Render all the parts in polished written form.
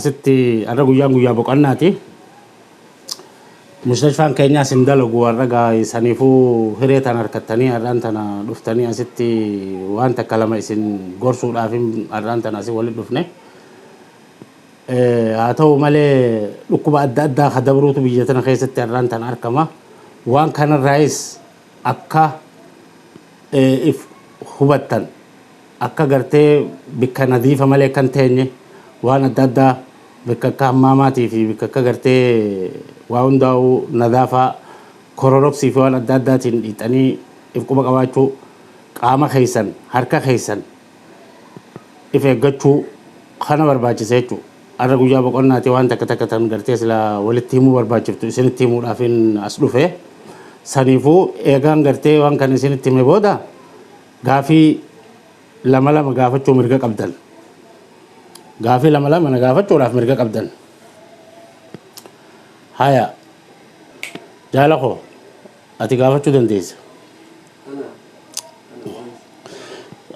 asitti arra guyyaa boqonnaati mustashfaan keenya sindalagu warra saniifuu hireetan harkattanii arraan tana dhuftanii asitti waan takka lama isin gorsuudhaaf arraan tana asii walitti dhufne haa ta'u malee dhukkuba adda addaa kadabruutu biyya tana keessatti arraan tana argama waan kanarraayis akka if hubattan akka gartee bikka nadiifa malee kan teenye waan adda addaa bikka akka hammaamaatii fi bikka akka gartee waa hundaa'u nadaafa kororoksii fi waan adda addaatiin dhiixanii if quba qabaachuu qaama keessan harka keessan if eeggachuu kana barbaachisa jechuudha. Arra guyyaa boqonnaati waan takka tan gartee sila walitti himuu barbaachiftu isinitti himuudhaafin as dhufe saniifuu eegaan gartee waan kan isinitti hime booda gaafii lama gaafachuu mirga qabdan. Gaafii lama na gaafachuudhaaf mirga qabdan. Haya jaalako ati gaafachuu dandeessa.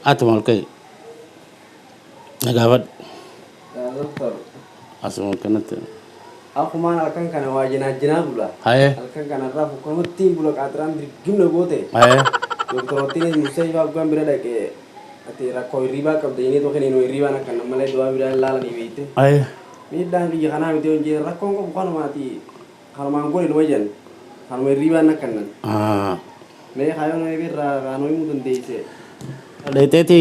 Ati maal ka'e na gaafadhu. Asuma kanatti. Akumaan halkan kana waa jinaa bula. Haya. Halkan kana irraa fukkanumatti bula qaaxiraan dirgimna goote. Haya. Doktorottiin Musayifaa Abgaan bira dhaqee ati rakkoo hirribaa qabda inni tokko inni hirribaan akka malee du'aa biraa ilaalanii beekte. Haya. Miidhaan biyya kanaa miti hojii rakkoon qabu kanumaati kanumaan godhe numa jan kanuma hirribaan akka nan. Mee kaayoo nama irraa kaanoo himuu dandeesse. Dheeteeti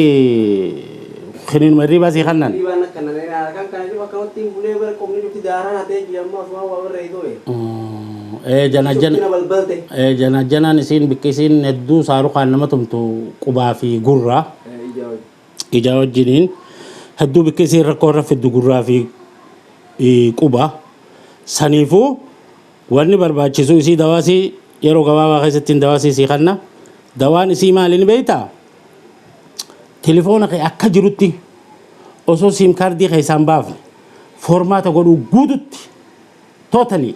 kinin hirribaa si kannan. Hirribaan akka nan halkan kana jiru akkanatti bulee bara qomni dhufti daaraan hatee jirammoo asuma waa barra itoo. Janaan isin bikki isin hedduu saarukaan nama tumtu qubaa fi gurraa ija wajjiniin hedduu bikki isin rakkoo irra fiddu gurraa fi quba saniifuu wanni barbaachisu isii dawaasii yeroo gabaabaa keessatti dawaasii isii kanna dawaan isii maaliin beektaa telefoona kee akka jirutti osoo siim kaardii keessaan baafne formaata godhuu guututti totally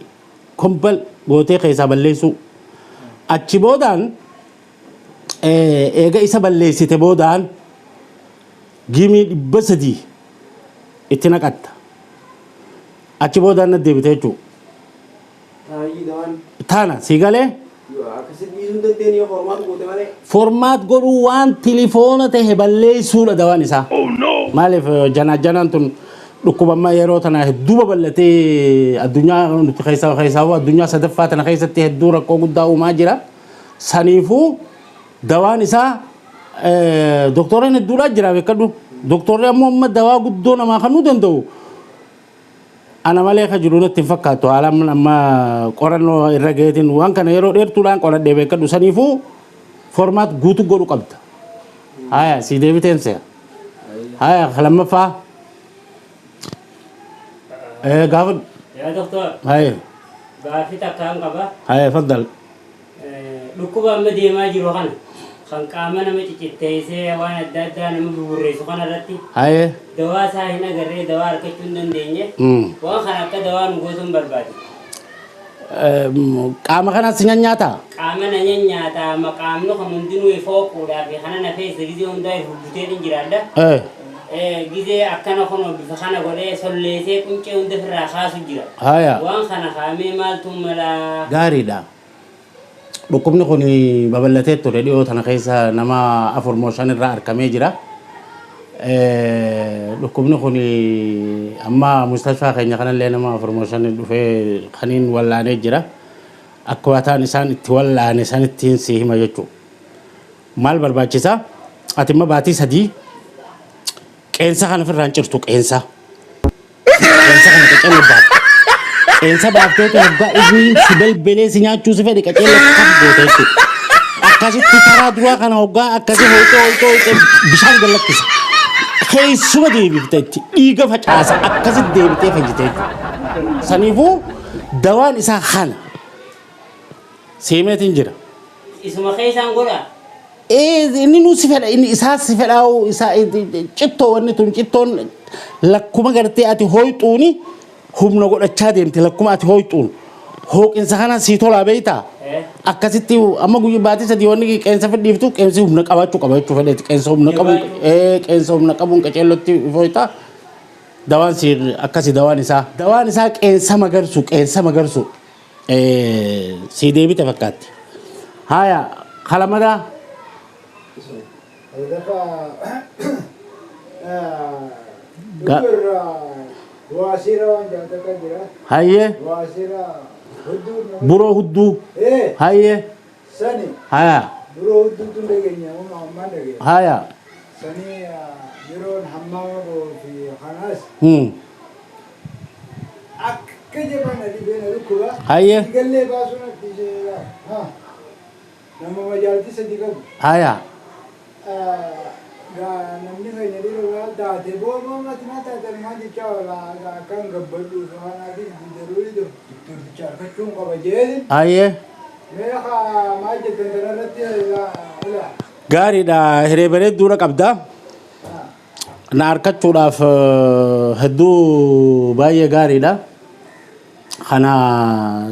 kompal gootee keessaa balleessu achi boodaan eega isa balleessite boodaan gimii 300 itti naqatta achi boodaan na deebite jechuudha. Taana si galee formaat godhuu waan telefoona ta'e balleessuudha dawaan isaa. Maaliif janaan tun dhukkubammaa yeroo tana hedduu babal'atee addunyaa nuti keessaa addunyaa sadaffaa tana keessatti hedduu rakkoo guddaa uumaa jira. Saniifuu dawaan isaa doktoreen hedduudhaa jira beekadhu. Doktorri ammoo amma dawaa guddoo namaa kannuu danda'u. Ana malee ka jiru natti hin fakkaatu haala amma qorannoo irra gaheetiin waan kana yeroo dheertuudhaan qoradhee beekadhu. Saniifuu formaat guutuu godhu qabda. Haya si deebiteen se'a. Haya lammaffaa. قابل يا دكتور هاي قافي تكام قبا هاي تفضل ركوبا مدي ما جرو خان قامنا متجتيسه وانا دادا نم بوريسو خان رتي هاي دوا هنا غري دوا ركچون دندنيه وان خان ك دوا نغوتم بربادي قام خنا سنياتا قام نياتا مقام نو خمندينو يفوقودا في خنا نفيس غيزيون داي فوتين جيراندا gize akkana kono bifa kana godhe solleesee quncee hunda firraa kaasu jira. Waan kana kaamee maaltu mala gaariidha. Dhukkubni kun babal'atee ture dhiyoo tana keessa nama 4 irraa argamee jira. Dhukkubni kun amma mustashfaa keenya kanallee nama 4 dhufee kaniin wallaanee jira. Akkaataan isaan itti wallaane sanittiin si hima jechuudha. Maal barbaachisa? Ati immoo baatii 3 qeensa kana firraan cirtu qeensa kana qaceella baaf qeensa baaftee waggaa isniin si balbelee si nyaachuu si fedhe qaceella kan goote jechuudha. Akkasitti karaa duraa kana waggaa akkasii hoitoo bishaan gallakkisa keessuma deebifteetti dhiiga facaasa akkasitti deebitee fayyite jechuudha. Saniifuu dawaan isaa kana seemeetiin jira. Isuma keessaan godhaa. inni nu sifedha inni isaa sifedhaa'u isaa cittoo wanni tun cittoon lakkuma gartee ati hoyxuuni humna godhachaa deemte lakkuma ati hoyxuun hooqinsa kana sii tolaa beeytaa akkasitti amma guyyaa baatii 3 wanni qeensa fidhiiftu qeensi humna qabaachuu qaba jechuu fedheeti qeensa humna qabuun qaceellotti foytaa دوان سير أكاسي دوان إسا كأنسا مغرسو سيدي بتفكات هايا خلما دكتور واسيرة جاتك جرا هاي واسيرة برو هدو إيه هاي سني هايا برو هدو تندقيني هم ما دقي هايا سني يرون حمام في خناس كجبنا اللي بين الكوبا هاي قال لي باسونا تيجي ها لما مجالتي صديقه هايا namni keenya dhiirota taate booma matina taatan jecha kan gabbadhu sohanaati daruri turticha argachuun qaba jeedin هاي meeqa maal jettan kanarratti ila gaariidha hiree bareedduu qabda na harkachuudhaaf hedduu baay'ee gaariidha kana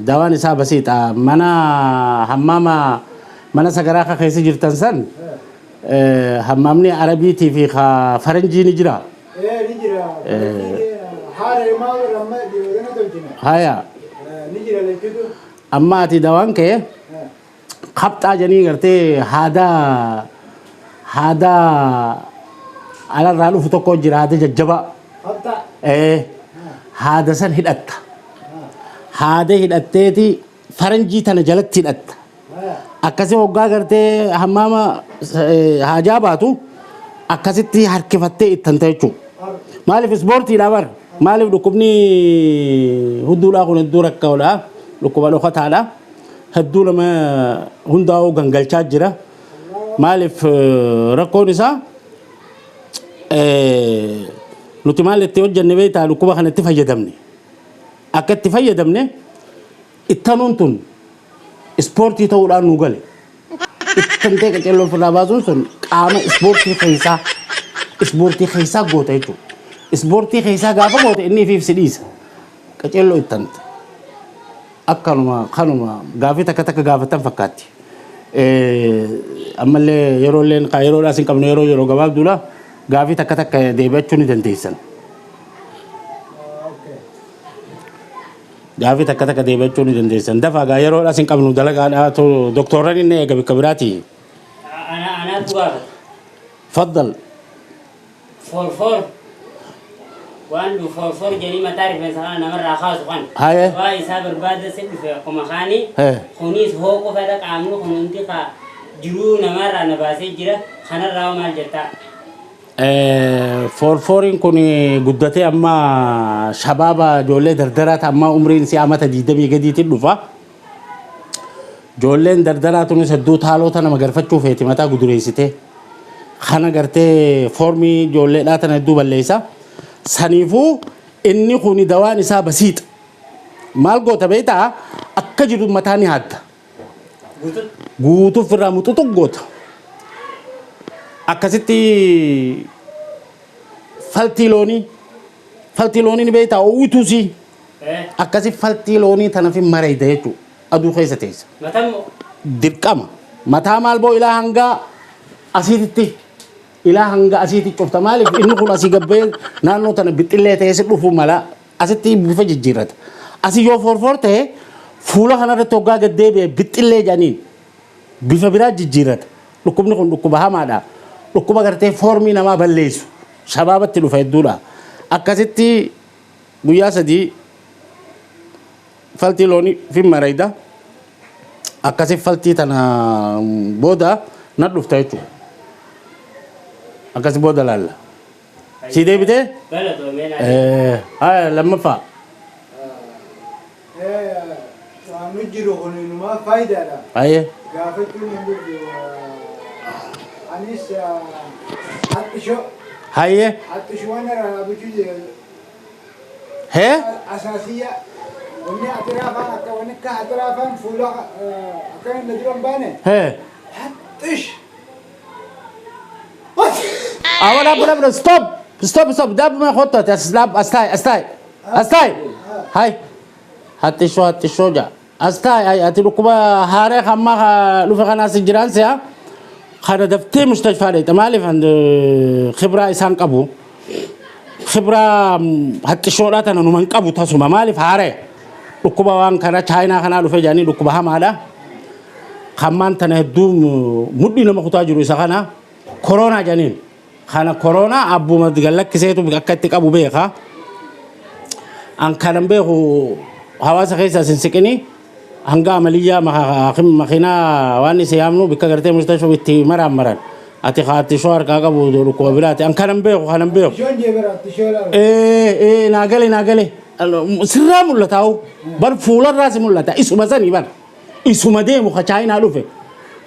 dawaan isaa basiidha mana hammaama mana sagaraa keessa jirtan san hammamni arabiitii fi faranjii ni jira ni jira haare maa ramma diwadana tolchina haya ni jira lekitu amma ati dawaan kee qabxaa janii gartee haada alarraa dhufu tokko jira haada jajjaba hatta haada san hidhatta haada hidhatteeti faranjii tana jalatti hidhatta akkasi hoggaa gartee hammaama haajaa baatu akkasitti harkifattee ittan ta'echuu maaliif ispoortiidha bar maaliif dhukkubni hudduudhaa kun hedduu rakkaa'udha dhukkuba dhokataadha hedduu nama hundaa'uu gangalchaa jira maaliif rakkoon isaa nuti maal itti hojjenne beektaa dhukkuba kanatti fayyadamne akka itti fayyadamne ittanuun tun ispoortii ta'uudhaan nu gale ittantee qaceelloo ofirraa baasuun sun qaama ispoortii keessaa goota jechuudha ispoortii keessaa gaafa goote inni ifiif si dhiisa qaceelloo ittante akkanuma kanuma gaafii takka gaafatan fakkaatti ammallee yeroolleen yeroodhaas hin qabne yeroo gabaabduudha gaafii takka deebi'achuu ni dandeessan gaafii takka deebi'achuu ni dandeessan dafaa gaa yeroodhaas hin qabnu dalagaadhaa doktorran inni eega bikka biraati أنا أتوقع faddal فور وانو فور جني ما تعرف مثلا أنا مرة خاص قان هاي واي سافر بعد سد في قم خاني خونيس هو كفاية عاملو خنونتي خا جرو نمرة نباسي جرا خنا راو مال جتا foorfooriin kun guddatee amma shabaaba ijoollee dardaraati amma umriin si amata 20 gadiitiin dhufa ijoolleen dardaraa tunis hedduu taalota nama garfachuu feeti mataa gudureessitee kana gartee foormii ijoolleedhaa tana hedduu balleessa saniifuu inni kun dawaan isaa basiixa maal goota beektaa akka jiru mataa ni haadda guutuuf irraa muxuxu goota akkasitti faltii loonii ni beektaa uwwituusi akkasi faltii loonii tana fi mareeyda jechuudha aduu keessa teessa dirqama mataa maal boo ilaa hanga asiitti cufta maaliif inni kun asii gabbee naannoo tana bixxillee ta'ee si dhufu mala asitti bifa jijjiirrata asii yoo foorfoor ta'e fuula kanarratti hoggaa gaddeebi'e bixxillee jedhaniin bifa biraa jijjiirrata dhukkubni kun dhukkuba hamaadha dhukkuba gartee foormii namaa balleessu shabaabatti dhufa hedduudha akkasitti guyyaa sadii faltii loonii fi mareeyda akkasi faltii tana booda na dhufta jechuudha akkasi booda laalla si deebitee lammaffaa waan nu jiru kun inumaa faayidaadha haye gaafachuun hin jiru anis haxxishoo haye haxxishoon raabachuu hee asaasiyya wanni atiraafaan akka wanni akka atiraafaan fuula akka hin jiran baane hee haxxish awala bra stop dab ma khotto astai hay hatisho ja astai ay ati rukuba hare khamma lufa kana sijiran sia khana dafti mustashfa le tamalif and khibra isan qabu خبرة حتى الشغلات أنا نمان قبو تسمى مالي فهاري ركوبا وان كنا تشاينا كنا لو فجاني ركوبا هم هذا كمان تنهدوم مدي لما كتاجروا سخنا كورونا جانين خنا كورونا أبو ما تقلك كسيتو بكتك أبو بيخا أن كان بيخو هواس خيسة سنسكني هنگا عملية مخينا واني سيامنو بكغرتي مستشفى بتي مران ati khati shwar kaga bodo ko bilati an kanam be شون جبرات تشولا nagale sirra mulataw bar fular ras mulata isuma zani bar isuma de mu khachaina lufe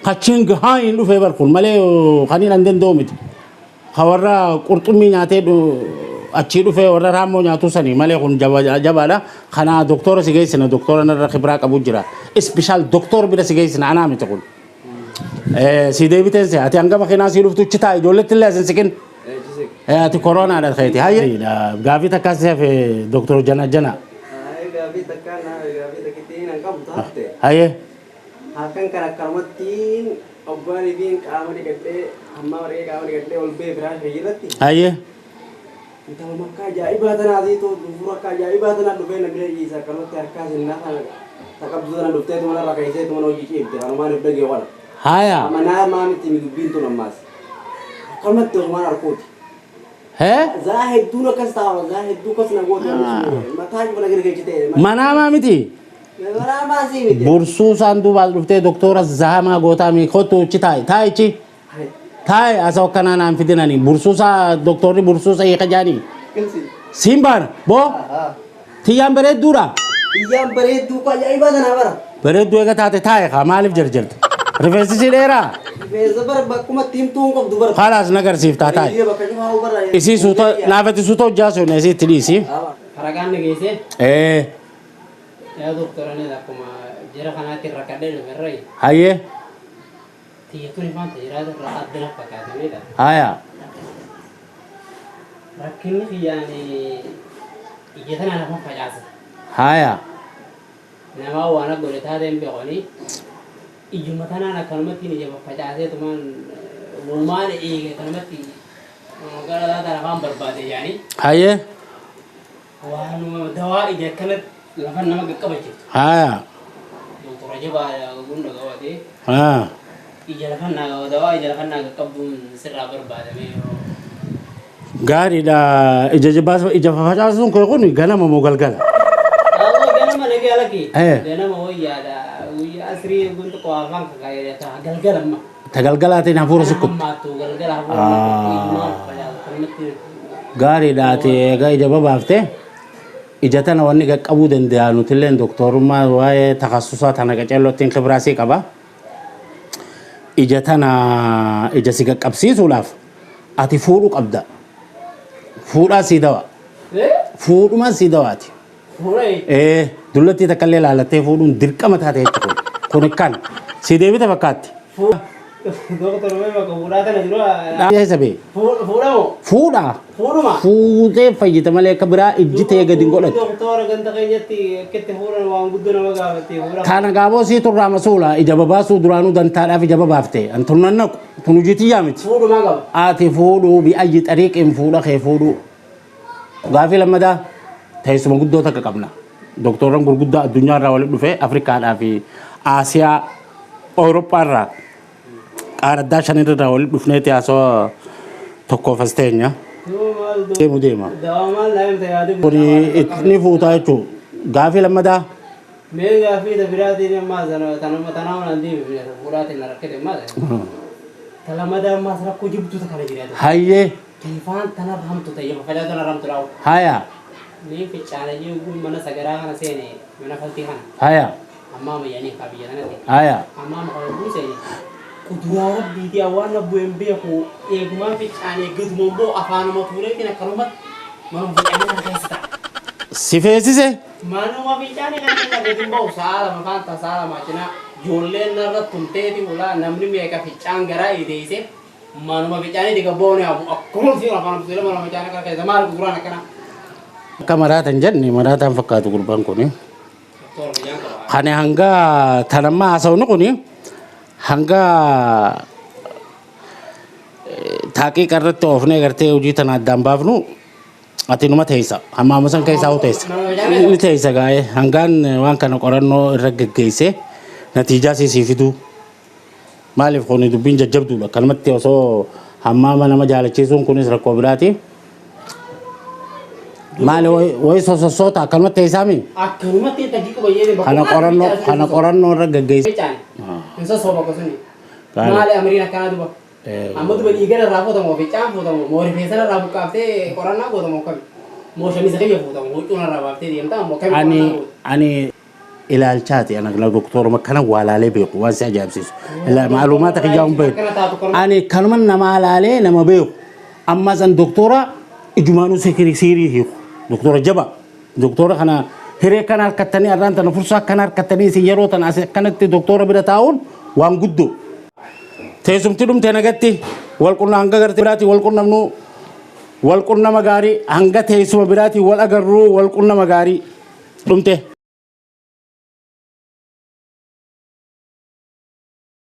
khaching hain lufe bar khul male khanin anden domit khawara qurtumi nyate do achi lufe wara ramo nyatu sani male khun jabala khana doctor sigaysina doctor na khibra kabujira special doctor bila sigaysina ana mitakul سيدي بتنسي هاتي أنجا مخينا سيلوف تشتاي جولت الله سنسكن هاتي كورونا على خيتي هاي غافي تكاسي في دكتور جنا هاي غافي تكانا غافي تكتين أنجا متحدة هاي هاكن كنا كرمتين أبغاني بين كامري كتة هم مريك كامري كتة والبي فراش هيرتي هاي أنت ما كاجا إبادنا هذه تو دفورا كاجا إبادنا دبي نبي يجيسا كلو تركاز الناس تكبدنا دبتة تونا ركايسة تونا وجيكي إبتة أنا ما نبدأ جوال هاي mana mami timi bintu namas kalmat to mana arkoti ها zahid duna kastawa zahid du kasna go mataj bana gir gechite mana mamiti mana ma simi bursu sandu bal rufte doktora zahama gota mi khoto chitai chi thai aso kana nam fidinani bursu sa doktori bursu sa yekajani kelsi simbar bo tiyam bere dura iyam bare du ko ya ibadana bara bere duega tate thai kha malif jarjalt رفيسي سيرا زبر بكم تيم توم كم دبر خلاص نقر سيف تاتاي इसी सूतो नावती सूतो जासो ने सी तिलीसी haragan negese eh ya doktorane da kuma jira kana tirrakade no merrai haye tiyekuni fanta jira da rahat dina pakade ne da haya rakin yani ijetana na fa jasa haya nama wana gole ta dem be goni ijumatana na kalmati ni jaba fajase tuman rumane ege kalmati gara da rafan barbade yani haye wanu dawa ije kanat lafan nama gakkabache haya doktor jaba gunda gawade ha ije lafan na dawa ije lafan na gakkabdun sirra barbade me gari da ijaje bas ija faja sun ko goni gana mo galgal awo gana ma lege alaki Eh. gana mo ya da wi asri guntu ko afan ka ya ta galgal ma tagalgalati na furo sukut ma to galgal ha gari da te ga ija babafte ijatana wani ga qabu dandanu tilen doktoruma waye takhassusat ana ga cellotin khibrasi qaba ijatana ija siga qabsisu laf ati fudu qabda fuda sidawa fudu ma sidawati Hurai. dullati takallela alate fudun dirqama taate kun kan sidebi tafakkati Doktor me ma ko burata na jiro. ya sabe Fuda mo. fuda Fuduma. fude fayita male kabra ijjite ga dingolat Doktor ganta kanyati kete hura wa guddo na magavati hura. kana gabo si turra masula ijaba basu duranu dan tada fi jaba bafte antunna tunujiti yamit Fuduma gab. ati fudu bi ayi tariqin fuda khay fudu gafi lamada taysuma guddo takabna doktoran gurgudda dunya ra wal dufe afrika da fi asia europa ra arada shanin ra wal dufne ti aso tokko fastenya dema Dawa mal na yamta yadi. puri itni futa chu gafi lamada Me ga fi da birati ne ma zana tanaw na ndi burati na rakete ma. Kalamada ma sara ko jibtu ta kala jira. haye Kifan tanar ham to tayyib fajada tanar ham to raw. haya Ni fi chana ji gun mana sagara kana sene mana falti kana. haya Amma ma yani ka biya na te. haya Amma ma ko bu sai kudura rabbi dia wana buembe ko e guma fi chana gud mombo afana mo ture kina karumat mano fi chana ka sita. sifesise Mano ma fi chana ka gud mombo sala ma fanta sala ma chana jolle na ra tunte ti ula namni me ka fi chana gara ide ise mano ma fi chana diga bone abu akkumul fi afana ture mano ma chana ka zaman kudura na kana. kamaratan janni maratan fakatu gurban ko ni Tor yang ka. khane hanga tanama asaw no ko ni hanga taki karrat ofne garte uji tana dambavnu ati numa teessa hamma masan keessa teessa ni teessa gaa'e hangaan waan kana qorannoo irra geggeesse natiijaa siisii fiduu maaliif kun dubbiin jajjabduudha kanumatti osoo hammaama nama jaalachiisuun kunis rakkoo biraati maali way sosoota kanumatti teessaami akkanumatti daqiiqa bayyee kana qorannoo irra geggeesse insa soba kosuni maali amriin akkana duba amma duba dhiigara irraa footamoo fi caan footamoo moori feesara irraa buqqaaftee qorannaa footamoo kami mooshanii sakayya footamoo huccuun irraa baaftee deemtaa ammoo kami ani ilaalchaati ana doktoruma kana walaalee beeku waan si ajaa'ibsiisu maalumaata kiyyaa'uun beeku ani kanuma nama alaalee nama beeku amma san doktora ijumaanuu siirii hiiku doktora jaba doktora kana hiree kana harkattanii arraan tana fursaa kana harkattanii isin yeroo tana as akkanatti doktora bira taa'uun waan guddoo teessumti dhumte nagatti walqunnaa hanga gartee biraati walqunnamnu walqunnama gaarii hanga teessuma biraati wal agarruu walqunnama gaarii dhumte